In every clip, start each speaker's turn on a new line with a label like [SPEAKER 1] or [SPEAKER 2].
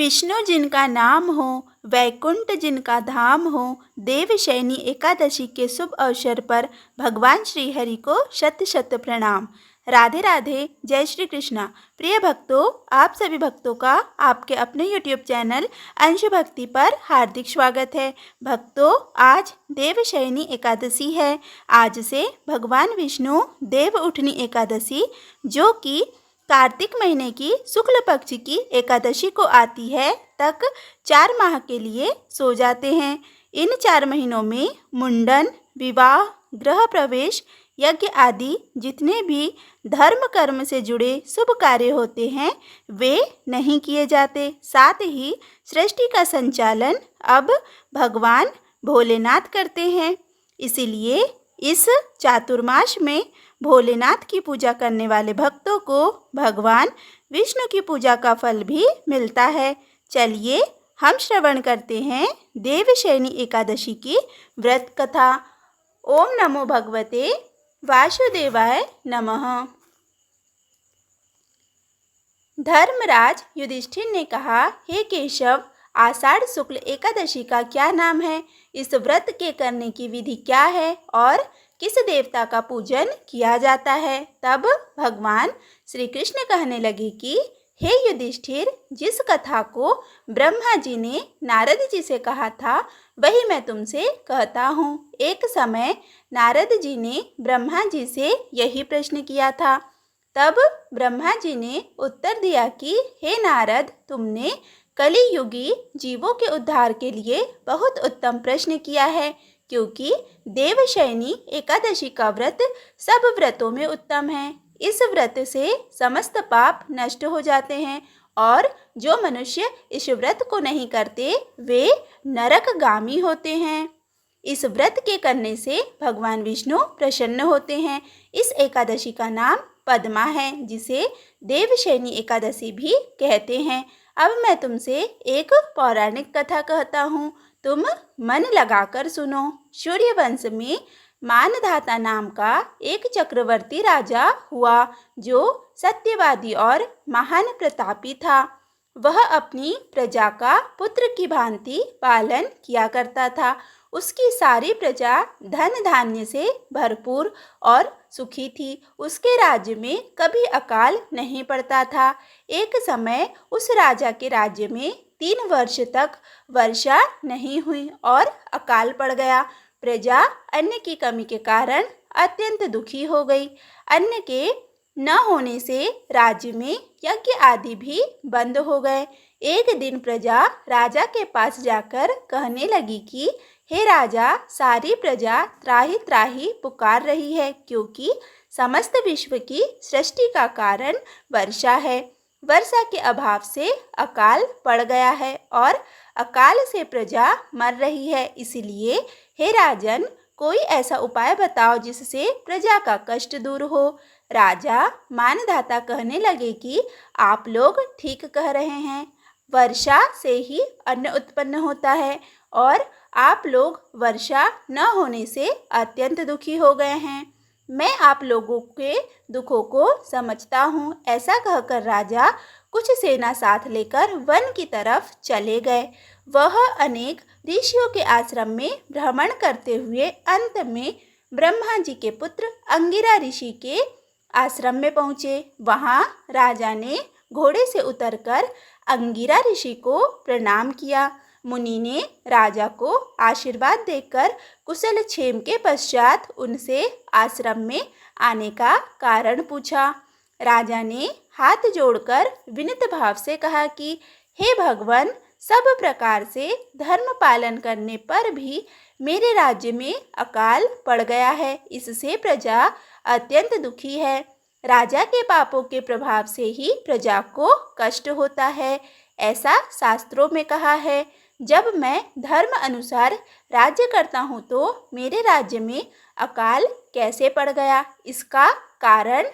[SPEAKER 1] विष्णु जिनका नाम हो, वैकुंठ जिनका धाम हो, देवशयनी एकादशी के शुभ अवसर पर भगवान श्री हरि को शत शत प्रणाम। राधे राधे, जय श्री कृष्णा। प्रिय भक्तों, आप सभी भक्तों का आपके अपने YouTube चैनल अंश भक्ति पर हार्दिक स्वागत है। भक्तों, आज देवशयनी एकादशी है। आज से भगवान विष्णु देव उठनी एकादशी, जो कि कार्तिक महीने की शुक्ल पक्ष की एकादशी को आती है, तक 4 माह के लिए सो जाते हैं। इन 4 महीनों में मुंडन, विवाह, गृह प्रवेश, यज्ञ आदि जितने भी धर्म कर्म से जुड़े शुभ कार्य होते हैं, वे नहीं किए जाते। साथ ही सृष्टि का संचालन अब भगवान भोलेनाथ करते हैं। इसीलिए इस चातुर्मास में भोलेनाथ की पूजा करने वाले भक्तों को भगवान विष्णु की पूजा का फल भी मिलता है। चलिए हम श्रवण करते हैं देवशयनी एकादशी की व्रत कथा। ओम नमो भगवते वासुदेवाय नमः। धर्मराज युधिष्ठिर ने कहा, हे केशव, आषाढ़ शुक्ल एकादशी का क्या नाम है? इस व्रत के करने की विधि क्या है और किस देवता का पूजन किया जाता है? तब भगवान श्री कृष्ण कहने लगे कि हे युधिष्ठिर, जिस कथा को ब्रह्मा जी ने नारद जी से कहा था, वही मैं तुमसे कहता हूँ। एक समय नारद जी ने ब्रह्मा जी से यही प्रश्न किया था। तब ब्रह्मा जी ने उत्तर दिया कि हे नारद, तुमने कलियुगी जीवों के उद्धार के लिए बहुत उत्तम प्रश्न किया है, क्योंकि देवशयनी एकादशी का व्रत सब व्रतों में उत्तम है। इस व्रत से समस्त पाप नष्ट हो जाते हैं और जो मनुष्य इस व्रत को नहीं करते, वे नरकगामी होते हैं। इस व्रत के करने से भगवान विष्णु प्रसन्न होते हैं। इस एकादशी का नाम पद्मा है, जिसे देवशयनी एकादशी भी कहते हैं। अब मैं तुमसे एक पौराणिक कथा कहता हूँ, तुम मन लगाकर सुनो। सूर्यवंश में मानधाता नाम का एक चक्रवर्ती राजा हुआ, जो सत्यवादी और महान प्रतापी था। वह अपनी प्रजा का पुत्र की भांति पालन किया करता था। उसकी सारी प्रजा धन धान्य से भरपूर और सुखी थी। उसके राज्य में कभी अकाल नहीं पड़ता था। एक समय उस राजा के राज्य में 3 वर्ष तक वर्षा नहीं हुई और अकाल पड़ गया। प्रजा अन्न की कमी के कारण अत्यंत दुखी हो गई। अन्न के न होने से राज्य में यज्ञ आदि भी बंद हो गए। एक दिन प्रजा राजा के पास जाकर कहने लगी कि हे राजा, सारी प्रजा त्राहि त्राहि पुकार रही है, क्योंकि समस्त विश्व की सृष्टि का कारण वर्षा है। वर्षा के अभाव से अकाल पड़ गया है और अकाल से प्रजा मर रही है। इसलिए हे राजन, कोई ऐसा उपाय बताओ जिससे प्रजा का कष्ट दूर हो। राजा मानधाता कहने लगे कि आप लोग ठीक कह रहे हैं। वर्षा से ही अन्न उत्पन्न होता है और आप लोग वर्षा न होने से अत्यंत दुखी हो गए हैं। मैं आप लोगों के दुखों को समझता हूँ। ऐसा कहकर राजा कुछ सेना साथ लेकर वन की तरफ चले गए। वह अनेक ऋषियों के आश्रम में भ्रमण करते हुए अंत में ब्रह्मा जी के पुत्र अंगिरा ऋषि के आश्रम में पहुँचे। वहाँ राजा ने घोड़े से उतरकर अंगिरा ऋषि को प्रणाम किया। मुनि ने राजा को आशीर्वाद देकर कुशल क्षेम के पश्चात उनसे आश्रम में आने का कारण पूछा। राजा ने हाथ जोड़कर विनीत भाव से कहा कि हे भगवान, सब प्रकार से धर्म पालन करने पर भी मेरे राज्य में अकाल पड़ गया है। इससे प्रजा अत्यंत दुखी है। राजा के पापों के प्रभाव से ही प्रजा को कष्ट होता है, ऐसा शास्त्रों में कहा है। जब मैं धर्म अनुसार राज्य करता हूँ, तो मेरे राज्य में अकाल कैसे पड़ गया? इसका कारण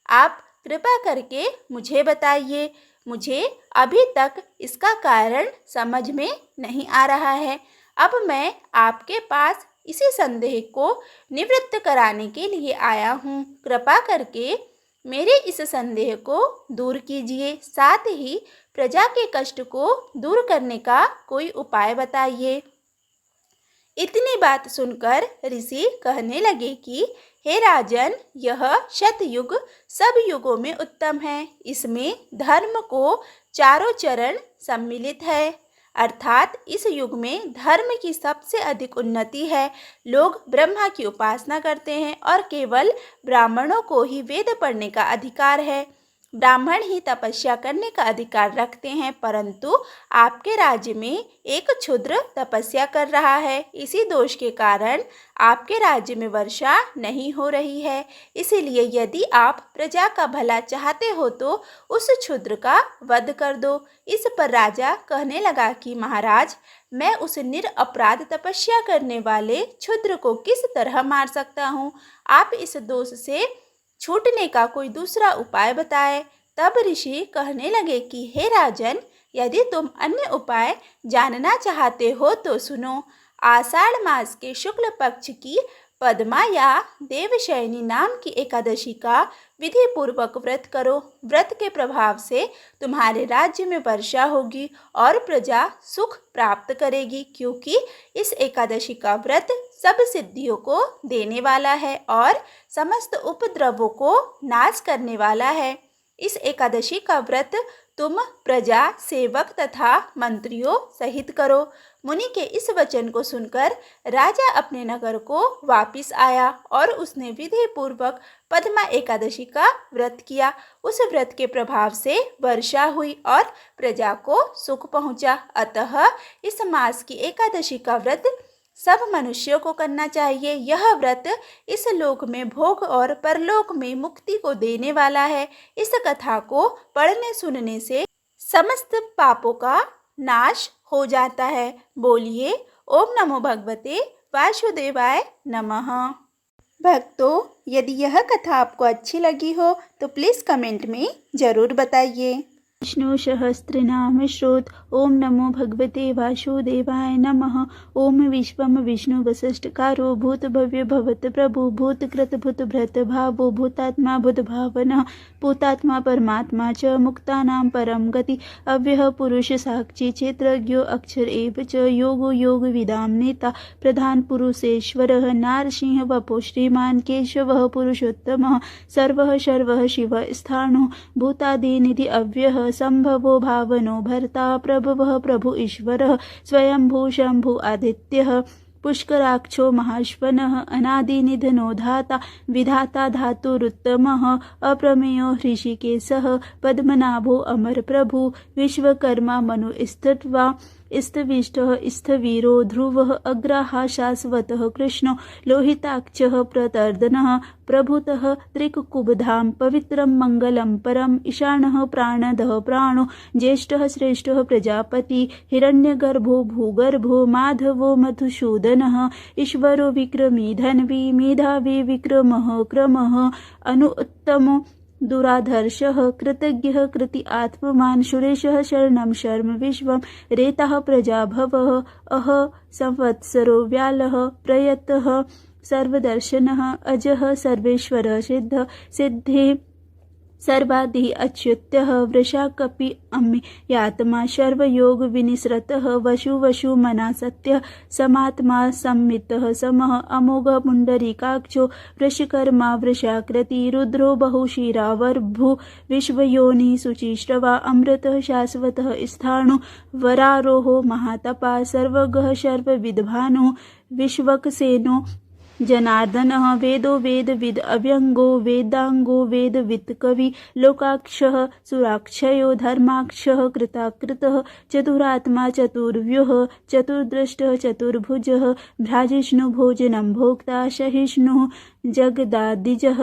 [SPEAKER 1] आप कृपा करके मुझे बताइए। मुझे अभी तक इसका कारण समझ में नहीं आ रहा है। अब मैं आपके पास इसी संदेह को निवृत्त कराने के लिए आया हूँ। कृपा करके मेरे इस संदेह को दूर कीजिए। साथ ही प्रजा के कष्ट को दूर करने का कोई उपाय बताइए। इतनी बात सुनकर ऋषि कहने लगे कि हे राजन, यह शतयुग सब युगों में उत्तम है। इसमें धर्म को चारों चरण सम्मिलित है, अर्थात इस युग में धर्म की सबसे अधिक उन्नति है। लोग ब्रह्मा की उपासना करते हैं और केवल ब्राह्मणों को ही वेद पढ़ने का अधिकार है। ब्राह्मण ही तपस्या करने का अधिकार रखते हैं, परंतु आपके राज्य में एक क्षुद्र तपस्या कर रहा है। इसी दोष के कारण आपके राज्य में वर्षा नहीं हो रही है। इसलिए यदि आप प्रजा का भला चाहते हो तो उस क्षुद्र का वध कर दो। इस पर राजा कहने लगा कि महाराज, मैं उस निरपराध तपस्या करने वाले क्षुद्र को किस तरह मार सकता हूँ? आप इस दोष से छूटने का कोई दूसरा उपाय बताए। तब ऋषि कहने लगे कि हे राजन, यदि तुम अन्य उपाय जानना चाहते हो तो सुनो। आषाढ़ मास के शुक्ल पक्ष की पद्मा या देवशयनी नाम की एकादशी का विधि पूर्वक व्रत करो। व्रत के प्रभाव से तुम्हारे राज्य में वर्षा होगी और प्रजा सुख प्राप्त करेगी, क्योंकि इस एकादशी का व्रत सब सिद्धियों को देने वाला है और समस्त उपद्रवों को नाश करने वाला है। इस एकादशी का व्रत तुम प्रजा, सेवक तथा मंत्रियों सहित करो। मुनि के इस वचन को सुनकर राजा अपने नगर को वापिस आया और उसने विधि पूर्वक पद्मा एकादशी का व्रत किया। उस व्रत के प्रभाव से वर्षा हुई और प्रजा को सुख पहुंचा। अतः इस मास की एकादशी का व्रत सब मनुष्यों को करना चाहिए। यह व्रत इस लोक में भोग और परलोक में मुक्ति को देने वाला है। इस कथा को पढ़ने सुनने से समस्त पापों का नाश हो जाता है। बोलिए ओम नमो भगवते वासुदेवाय नमः। भक्तों, यदि यह कथा आपको अच्छी लगी हो तो प्लीज़ कमेंट में ज़रूर बताइए।
[SPEAKER 2] विष्णु सहस्त्रनाम श्रोत। ओम नमो भगवते वासुदेवाय नमः। ओम विश्वम विष्णु वसिष्ठकारो भूत भव्य भवत प्रभु भूतकृत भूत भ्रत भावो भूतात्मा भूत भावनः भूतात्मा परमात्मा च मुक्तानां परम गति अव्यय पुरुष साक्षी क्षेत्रज्ञो अक्षर एव च योगो योग विदाम नेता प्रधान पुरुषेश्वरः नारसिंह वपो श्रीमान केशवः पुरुषोत्तमः सर्वः सर्वः शिव स्थाणो भूतादिनिधि अव्ययः संभवो भावनो भर्ता प्रभवः प्रभु ईश्वरः स्वयंभू शंभु आदित्यः पुष्कराक्षो महाश्वनः अनादिनिधनो धाता विधाता धातुरुत्तमः अप्रमेयो हृषिकेशः पद्मनाभो अमर प्रभु विश्वकर्मा मनुस्तत्वा स्थविष्टः स्थवीरो ध्रुवः अग्राः शाश्वतः कृष्णो लोहिताक्षः प्रतर्दनः प्रभुतः त्रिककुबधाम पवित्रं मंगलम परम ईशानः प्राणदः प्राणो ज्येष्ठः श्रेष्ठः प्रजापति हिरण्यगर्भो भूगर्भो माधवो मधुसूदनः ईश्वरो विक्रमी धन्वी मेधावी विक्रमः क्रमः अनुत्तमो दुराधर्षः कृतज्ञः कृति आत्मवान् सुरेशः शरणं शर्म विश्वं रेतः प्रजाभवः अह संवत्सरो व्यालः प्रयतः सर्वदर्शनः अजः सर्वेश्वरः सिद्ध सिद्धि सर्वादि अच्युत्यः वृषाकपि अम्मि यात्मा सर्वयोग विनिसृतः वशु मना सत्यः समात्मा संमितः समः अमोघ पुंडरीकाक्षो वृषकर्मा वृषाकृति रुद्रो बहुशिरावर्भु विश्वयोनि शुचिश्रवा अमृतः शाश्वतः स्थाणु वरारोहो महातपा सर्वगः सर्वविद्भानो विश्वक्सेनो जनार्दनः वेदो वेदविद अव्यंगो वेदांगो वेदवित् कवि लोकाक्षः सुराक्षयो धर्माक्षः कृताकृतः चतुरात्मा चतुर्व्यूह चतुर्दृष्टः चतुर्भुजः भ्राजिष्णु भोजनं भोक्ता सहिष्णुः जगदादिजः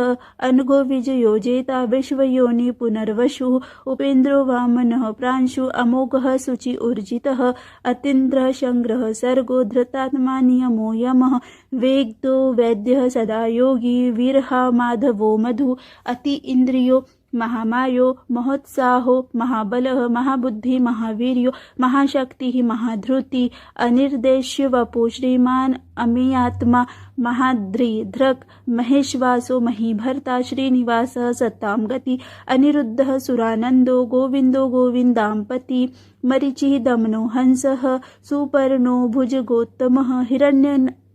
[SPEAKER 2] अनघो विजयोजेता विश्वयोनि पुनर्वसुः उपेन्द्रो वामनः प्रांशु अमोघः शुचि ऊर्जितः अतीन्द्रः संग्रह सर्गो धृतात्मा नियमो यमः वेदो वैद्यः सदा योगी वीरः माधवो मधु अति इंद्रियो महामायो महोत्साहो महाबलः महाबुद्धि महावीर्यो महाशक्तिः महाधृति अनिर्देश्य वपु श्रीमान अमेयात्मा महाद्रिधृक् महेश्वासो महीभर्ता श्रीनिवासः सत्तां गति अनिरुद्धः सुरानन्दो गोविन्दो गोविन्दाम्पति मरीचिः दमनो हंसः सुपर्णो भुजगोत्तमः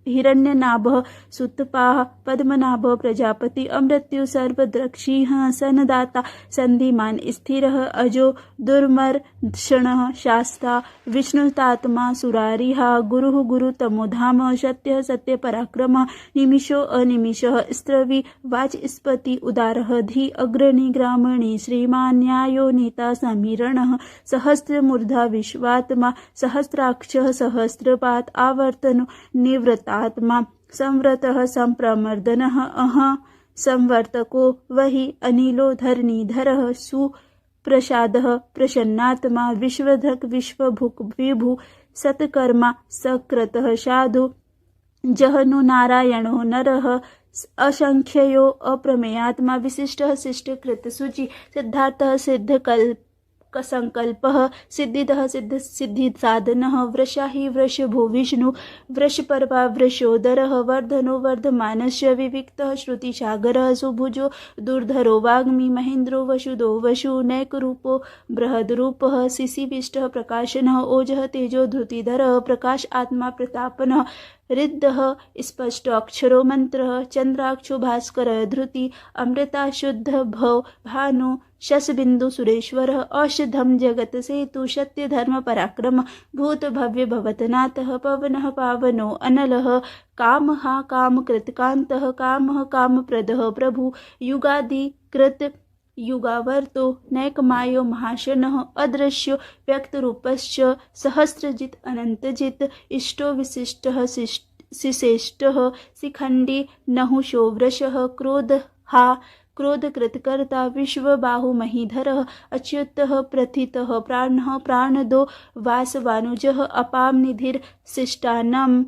[SPEAKER 2] हिरण्यनाभः सुतपाः पद्मनाभः प्रजापति अमृत्यु सर्वद्रक्षिः सनदाता सन्धिमान् स्थिरः अजो दुर्मर्षणः शास्ता विष्णुतात्मा सुरारिः गुरुः गुरुतमोधाम सत्यः सत्यपराक्रमः निमिषो अनिमिषः स्त्रवी वाचस्पति उदारः धी अग्रणी ग्रामणी श्रीमान् न्यायो नेता समीरणः सहस्रमूर्धा विश्वात्मा सहस्राक्षः सहस्रपात् आवर्तनो निवृत्तात्मा संवृतः संप्रमर्दनः संवर्तको वहि अनिलो धरणीधरः सुप्रसादः प्रसन्नात्मा विश्वधृक् विश्वभुक् विभु सत्कर्मा सकृतः साधु जहनु नारायणो नरः असंख्ययो अप्रमेयात्मा विशिष्टः शिष्टकृत शुचि सिद्धार्थः संकल्पः सिद्धिदः सिद्धिसाधनः वृषाहि वृषभो विष्णु वृषपर्वा वृषोदरः वर्धनो वर्धमानस्य विविक्तः श्रुतिसागरः सुभुजो दुर्धरो वाग्मी महेन्द्रो वसुदो वसु नैकरूपो बृहद्रूपः शिशिविष्टः प्रकाशनः ओजः तेजो धृतिधरः प्रकाश आत्मा प्रतापनः रिद्धः स्पष्ट अक्षरो मंत्रः चंद्राक्षो भास्करः धृति अमृता शुद्ध भव भानु शशबिंदु सुरेश्वरः औषधम जगत सेतु सत्य धर्म पराक्रम भूत भव्य भवतनाथः पवनः पावनो अनलः कामः कामकृतकान्तः कामः कामप्रदः प्रभु युगादिकृत युगावर्तो नैकमायो महाशनः अदृश्यो व्यक्तरूपश्च सहस्रजित् अनन्तजित् इष्टो विशिष्टः शिशेष्टः शिखण्डी नहुषो वृषः क्रोधकृतकर्ता विश्वबाहु महीधरः अच्युतः प्रथितः प्राणः प्राणदो वासवानुजः अपां निधिर्शिष्टानाम्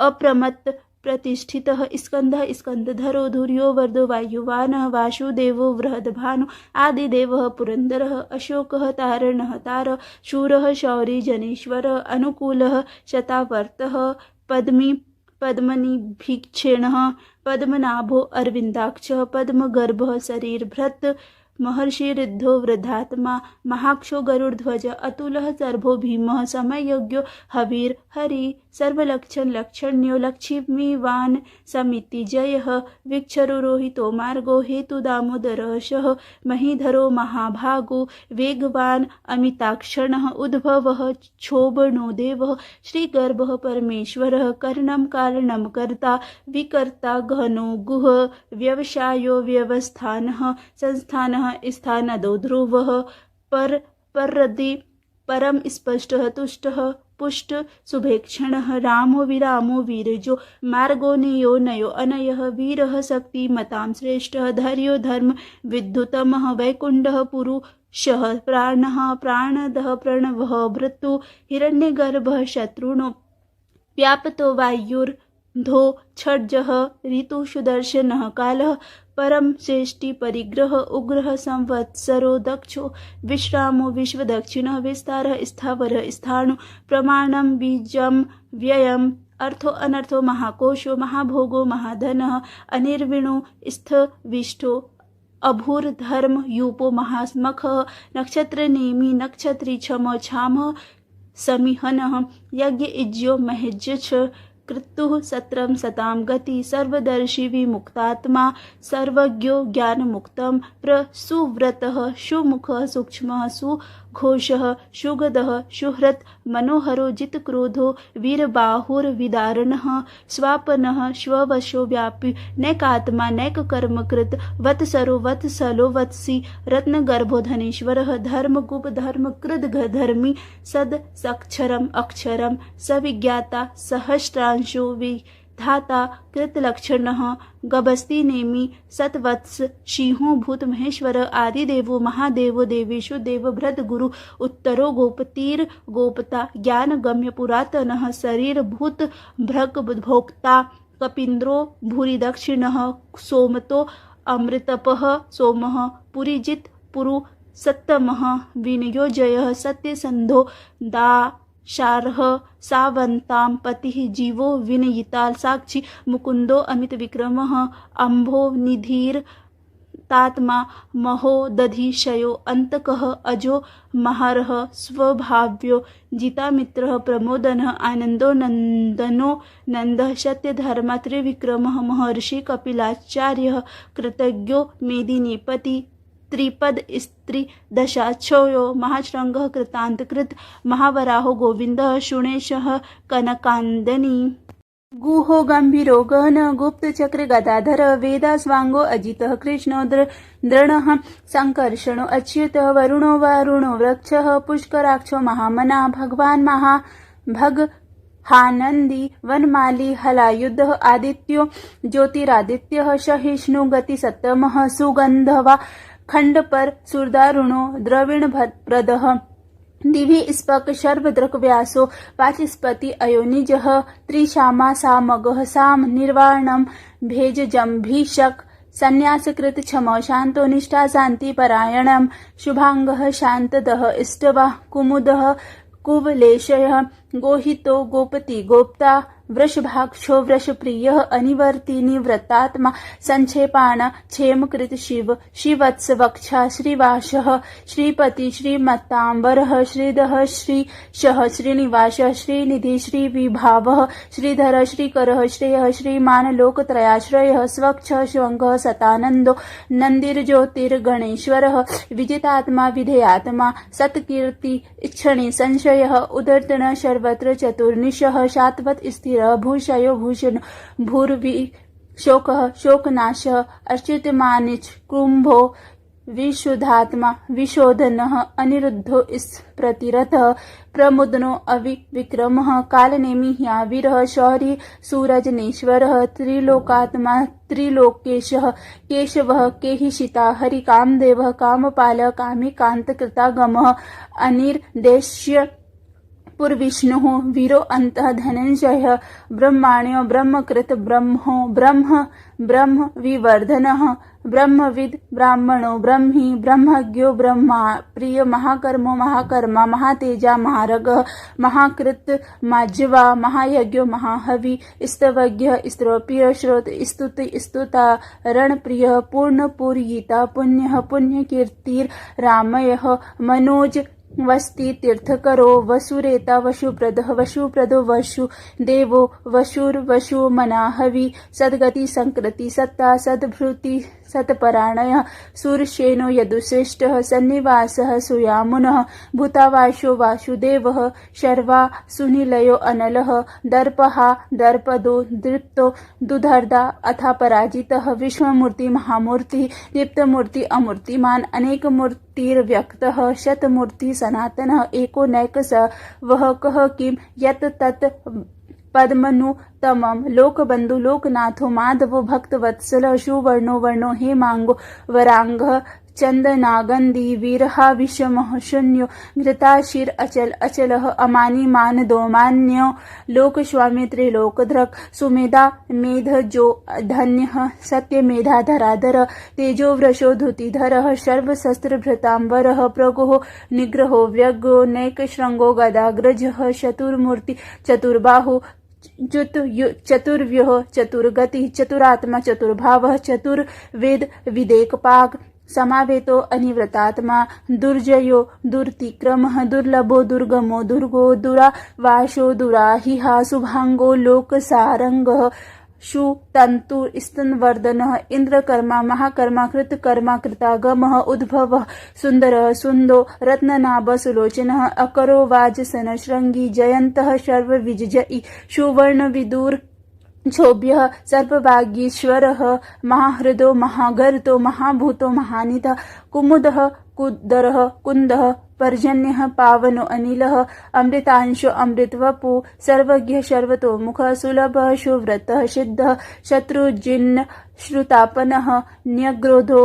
[SPEAKER 2] अप्रमत्त प्रतिष्ठितः स्कंदः स्कंदधरो धुर्यो वर्धो वायुवानः वासुदेवो बृहद्भानु आदिदेवः पुरन्दरः अशोकः तारणः तार शूरः शौरी जनेश्वरः अनुकूलः शतावर्तः पद्मनिभीक्षेणः पद्मनाभो अरविन्दाक्षः पद्मगर्भः शरीरभृत् महर्षिरिद्धो वृद्धात्मा महाक्षो गरुड़ध्वज अतुलः सर्भो भीमः समययोग्यो हवीर हरि सर्वलक्षण लक्षण्यो लक्ष्मीवान् समिति जयः विक्षरुरोहितो मार्गो हेतु दामोदरशः महीधरो महाभागो वेगवान् अमिताक्षणः उद्भवः क्षोभणो देवः श्रीगर्भः परमेश्वरः कर्णं कारणं कर्ता विकर्ता गहनो गुह व्यवसायो व्यवस्थानः संस्थानः स्थानदो ध्रुवः पररदि परम स्पष्टः तुष्टः पुष्ट शुभेक्षणः रामो विरामो वीरजो मार्गो नियो नयो अनयः वीरः शक्तिमतां श्रेष्ठः धैर्यो धर्म विद्युतमः वैकुण्ठः पुरुषः प्राणः प्राणदः प्रणवः भृतु हिरण्यगर्भः शत्रुनो व्यापतो वायुर्धो छड्जः ऋतु सुदर्शनः कालः परम श्रेष्ठि परिग्रह उग्रह संवत्सरो दक्षो विश्रामो विश्वदक्षिणः विस्तारः स्थावरः स्थाणु प्रमाणं बीजं व्ययम् अर्थो अनर्थो महाकोशो महाभोगो महाधनः अनिर्विणो स्थविष्ठो अभूर्धर्म यूपो महास्मखः नक्षत्रनेमि नक्षत्री छम छामः समिहनः यज्ञ इज्यो महेज्यच्छ कृतुः सत्रम सतां गति सर्वदर्शी विमुक्तात्मा सर्वज्ञो ज्ञानमुक्तं प्रसुव्रतः सुमुखः सूक्ष्मः सुघोषः सुगदः सुहृत् मनोहरो जितक्रोधो वीरबाहुर्विदारणः स्वापनः स्ववशो व्यापी नैकात्मा नैककर्मकृत वत्सरो वत्सलो वत्सी रत्नगर्भो धनेश्वरः धर्मगुप धर्मकृद धर्मी सद सक्षरम अक्षरम सविज्ञाता सहस्रांशो विधाता कृतलक्षणः गभस्ति नेमि सतवत्स सिंहो भूत महेश्वर आदिदेवो महादेवो देवेशु देवभृत गुरु उत्तरो गोपतीर गोपता ज्ञान गम्य पुरातनः शरीर भूत भृग भोक्ता कपिन्द्रो भूरि दक्षिणः सोमतो अमृतपः सोमः पुरीजित् पुरु सत्तमः विनियोजयः सत्यसन्धो दाशार्ह सावन्तां पतिः जीवो विनयिता साक्षी मुकुन्दो अमितविक्रमः अम्भो निधिर्तात्मा महोदधिशयो अन्तकः अजो महारः स्वभाव्यो जितामित्रः प्रमोदनः आनन्दो नन्दनो नन्दः सत्यधर्मा त्रिविक्रमः महर्षि कपिलाचार्यः कृतज्ञो मेदिनीपति त्रिपद स्त्री दशाक्षयो महाशृंगः कृतान्तकृत महावराहो गोविन्दः शुणेशः कनकान्दनी गुहो गंभीरो गहन गुप्तचक्र गदाधर वेदास्वांगो अजितः कृष्णो दृढः संकर्षणो अच्युतः वरुणो वृक्षः पुष्कराक्षो महामना भगवान् हानंदी वनमाली हलायुधः आदित्यो ज्योतिरादित्यः सहिष्णु गति सत्तमः सुगंधवा खंड पर सुरदारुणो द्रविण प्रदः दिवि स्पक शर्वद्रक व्यासो वाचस्पति अयोनिजः त्रिशामा सामगः साम निर्वाणम भेज जंभीषक संन्यासकृत क्षम शांतो निष्ठा शांति परायणम शुभांगः शांतदः इष्टवा कुमुदः कुवलेशयः गोहितो गोपति गोप्ता वृषभाक्षो वृषप्रियः अनिवर्ति निवृत्तात्मा संक्षेपाण क्षेमकृत शिव श्रीवत्स वक्षा श्रीवासः श्रीपति श्रीमत्तांबरः श्रीधः श्रीशः श्रीनिवासः श्रीनिधि श्रीविभावः श्रीधर श्रीकरः श्रेयः श्रीमान लोकत्रयाश्रयः स्वक्षः श्वङ्गः सतानन्दो नन्दिर्ज्योतिर्गणेश्वरः विजितात्मा विधेयात्मा सत्कीर्ति इच्छणि संशयः उदर्तन सर्वत्र चतुर्निशः शाश्वत स्थिर भूषयो भूषण भूर्वि शोकः शोकनाशः अच्युतमानिच कुंभो विशुद्धात्मा विशोधनः अनिरुद्धो प्रतिरथः प्रमुदनो अविविक्रमः कालनेमि ह्यावीरः शौरी सूरजनेश्वरः त्रिलोकात्मा त्रिलोकेशः केशवः केहिषिता हरिकामदेवः कामपालः कामिकान्तकृतागमः अनिर्देश्य पुरविष्णुः वीरो अन्तः धनञ्जयः ब्रह्माण्यो ब्रह्मकृत ब्रह्मो ब्रह्म विवर्धनः ब्रह्मविद ब्राह्मणो ब्रह्मी ब्रह्मज्ञो ब्रह्मा प्रिय महाकर्मो महाकर्मा महातेजा महारगः महाकृत माज्वा महायज्ञो महाहवि स्तवज्ञः स्त्रोप्रिय श्रोत स्तुति स्तुता रणप्रियः पूर्णपूर्यिता पुण्यः पुण्यकीर्तिर्रामयः मनोज वस्ति तीर्थकरो वसुरेता वशुप्रदः वशुप्रदो वसुदेवो वशुर्वशु मनाहवि सद्गति संकृति सत्ता सद्भृति सत्परायणः सूरसेनो यदुश्रेष्ठः सन्निवासः सुयामुनः भूतावाशो वासुदेवः शर्वा सुनिलयो अनलः दर्पहा दर्पदो दृप्तो दुधर्दा अथा पराजितः विश्वमूर्ति महामूर्ति दीप्तमूर्ति अमूर्तिमान अनेकमूर्तिर्व्यक्तः शतमूर्ति सनातनः एको नैक स वह कह किम यत तत् पद्मनुतमं लोकबंधु लोकनाथो माधवो भक्तवत्सल सुवर्णो वर्णो हेमांगो वरांगः चंदनागंदी वीरहा विषमः शून्यो घृताशिर अचल अचलः अमानी मान दोमान्यो लोकस्वामी त्रिलोकधृक् सुमेधा मेधजो धन्यः सत्यमेधा धराधर तेजो वृषो धुतिधरः सर्वशस्त्रभृतांबरः प्रगुः निग्रहो व्यग्रो नैकशृंगो गदाग्रजः चतुर्मूर्ति चतुर्बाहु चतुर्व्यूह चतुर्गति चतुरात्मा चतुर्भावः चतुर्वेद विदेकपाक समावेतो अनिवृतात्मा दुर्जयो दुर्तिक्रमः दुर्लभो दुर्गमो दुर्गो दुरावासो दुराहिहा शुभांगो लोकसारंगः शुतंतु स्तनवर्धनः इंद्रकर्मा महाकर्मा कृतकर्मा कृतागमः उद्भवः सुंदरः सुंदो रत्ननाभ सुलोचनः अकरो वाजसन श्रृंगी जयन्तः सर्वविजयी सुवर्ण विदुर क्षोभ्यः सर्वभागीश्वरः महाहृदो महागर्तो महाभूतो महानिधः कुमुदः कुदरः कुन्दः पर्जन्यः पावनो अनिलः अमृतांशो अमृतवपु सर्वज्ञः सर्वतोमुखः सुलभः सुव्रतः सिद्धः शत्रुजिन्न श्रुतापनः न्यग्रोधो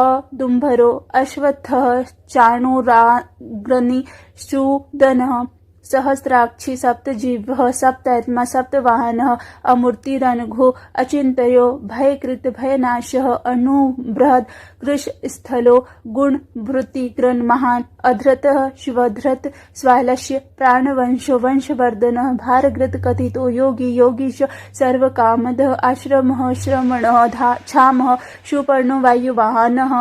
[SPEAKER 2] अदुम्भरो अश्वत्थः चाणूराग्रणी सुदनः सहस्राक्षी सप्तजीवः सप्तात्मा सप्तवाहनः अमूर्तिरनघो अचिन्तयो भयकृत भयनाशः अणुबृहद् कृशस्थलो गुणभृतिकृन् महान् अधृतः शिवधृत स्वालस्य प्राणवंशो वंशवर्धनः भारकृत कथितो योगी योगीश सर्वकामदः आश्रमः श्रमणः क्षामः सुपर्णो वायुवाहनः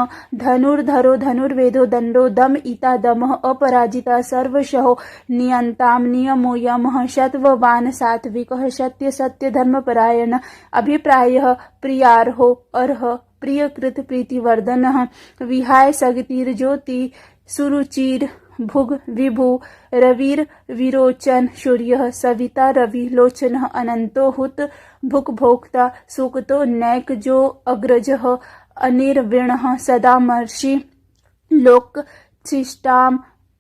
[SPEAKER 2] धनुर्धरो धनुर्वेदो दण्डो दम इता दमः अपराजिता सर्वशः नियन्तां नियमो यमः शतवान् सात्विकः सत्य सत्य धर्मपरायण अभिप्रायः प्रियार्हो अर्ह प्रियकृत प्रीतिवर्धनः विहाय सगतिर्ज्योति सुरुचिर भुग विभु रविर विरोचन सूर्यः सविता रवि लोचनः अनंतो हुत भुक भोक्ता सुकतो नैकजो अग्रजः अनिर्विणः सदामर्षि लोकशिष्टाम्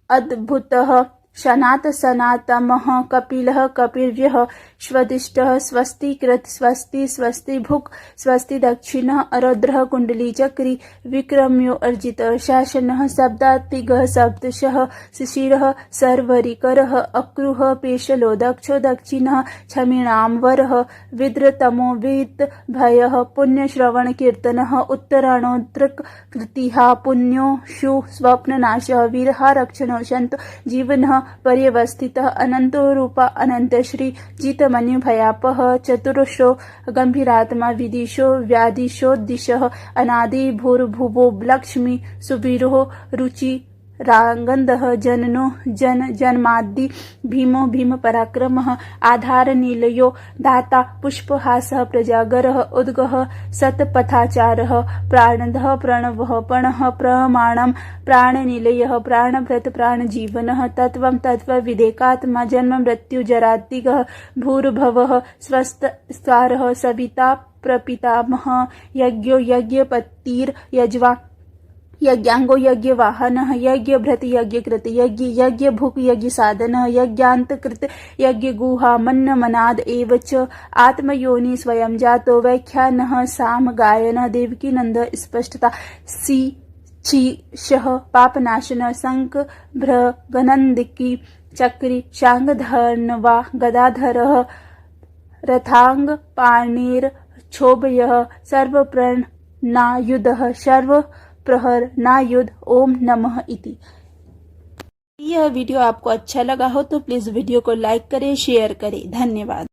[SPEAKER 2] अद्भुतः शनात सनातमः कपिलः कपिर्यः स्वदिष्टः स्वस्तिकृत स्वस्ति स्वस्ति भुक् स्वस्ति दक्षिणः अरद्रः कुण्डली चक्री विक्रम्यो अर्जितः शासनः शब्दातिगः सप्तशः शिशिरः सर्वरिकरः अक्रुः पेशलो दक्षो दक्षिणः क्षमिणाम्बरः विद्रतमो वित् भयः पुण्यश्रवण कीर्तनः उत्तराणोद्रक कृतिहा पुण्यो शु स्वप्ननाशः वीरः रक्षणो शन्तो जीवनः पर्यवस्थितः अनंतो रूप अनंत श्री जितमन्यु भयापः चतुर्षो गंभीरात्मा विदिशो व्याधिशोद्दिशः अनादि भूर्भुवो लक्ष्मी सुवीरो रुचि रागंधः जननो जन जन्मादि भीमो भीम पराक्रमः आधार नीलयो दाता पुष्पहासः प्रजागरः उद्गः सतपथाचारः प्राणदः प्रणवः पणः प्रमाणं प्राणनिलयः प्राणभृत प्राणजीवनः तत्त्वं तत्त्वविदेकात्मा जन्म मृत्यु जरातिगः भूर्भवः स्वस्तारः सविता प्रपितामहः यज्ञो यज्ञपतिर्यज्वा यज्ञांगो यज्ञ वाहन यज्ञ भृत यज्ञ कृत यज्ञ यज्ञ भुक यज्ञ साधन यज्ञांतकृत यज्ञ गुहा मन्न मनाद एवच आत्मयोनि स्वयं जातो व्याख्यानः साम गायन देवकी नंद स्पष्टता सी शीशः पापनाशन शंख भ्रगनंदिकी चक्री शांगधर्नवा गदाधरः रथांग पाणिर क्षोभयः सर्वप्रणनायुधः सर्व प्रहर नायुध ओम नमः इति। यह वीडियो आपको अच्छा लगा हो तो प्लीज़ वीडियो को लाइक करें शेयर करें। धन्यवाद।